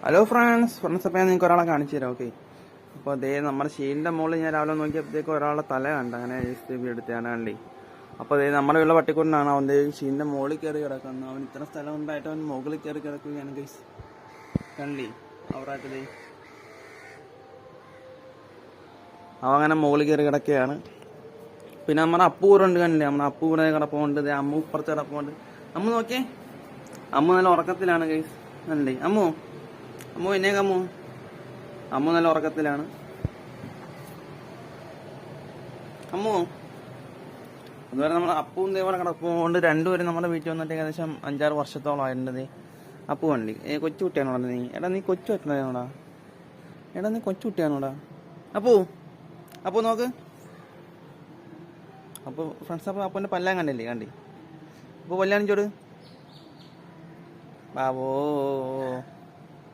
Hello friends അപ്പോൾ ഞാൻ നിങ്ങൾക്ക് ഒരാളെ കാണിച്ചു തരാം. ഓക്കെ, അപ്പോൾ അതേ നമ്മുടെ ഷീലിൻ്റെ മുകളിൽ ഞാൻ രാവിലെ നോക്കിയപ്പോഴത്തേക്ക് ഒരാളുടെ തല കണ്ട, അങ്ങനെ എടുത്താണ് കണ്ടി. അപ്പോൾ അതേ നമ്മുടെ ഉള്ള പട്ടിക്കൂടിനാണ് അവൻ്റെ ഷീലിൻ്റെ മുകളിൽ കയറി കിടക്കുന്നത്. അവൻ ഇത്ര സ്ഥലം ഉണ്ടായിട്ട് അവൻ മുകളിൽ കയറി കിടക്കുകയാണ് ഗൈസ്. കണ്ടി അവരായിട്ടതേ അവൻ അങ്ങനെ മുകളിൽ കയറി കിടക്കുകയാണ്. പിന്നെ നമ്മുടെ അപ്പൂറുണ്ട് കണ്ടില്ലേ, നമ്മുടെ അപ്പൂടെ കിടപ്പുണ്ട്, അമ്മു ഇപ്പുറത്ത് കിടപ്പുണ്ട്. അമ്മു നോക്കിയേ, അമ്മു നല്ല ഉറക്കത്തിലാണ് ഗൈസ്. കണ്ടേ അമ്മു എന്നേക്ക് അമ്മു നല്ല ഉറക്കത്തിലാണ്. അമ്മു അതുവരെ നമ്മുടെ അപ്പുവും ഇതേപോലെ കിടപ്പുകൊണ്ട് രണ്ടുപേരും നമ്മുടെ വീട്ടിൽ വന്നിട്ട് ഏകദേശം 5-6 വർഷത്തോളം ആയിട്ടുണ്ട്. അപ്പു കണ്ടി കൊച്ചു കുട്ടിയാണോടാ നീ? എടാ നീ കൊച്ചു കുട്ടിയാണോടാ? നീ കൊച്ചു കുട്ടിയാണോടാ? അപ്പു നോക്ക്. അപ്പോൾ ഫ്രണ്ട്സ്, അപ്പോൾ അപ്പൻ്റെ പല്ലാൻ കണ്ടില്ലേ? കണ്ടി അപ്പോൾ പല്ലാണിച്ചോട് ബാബോ.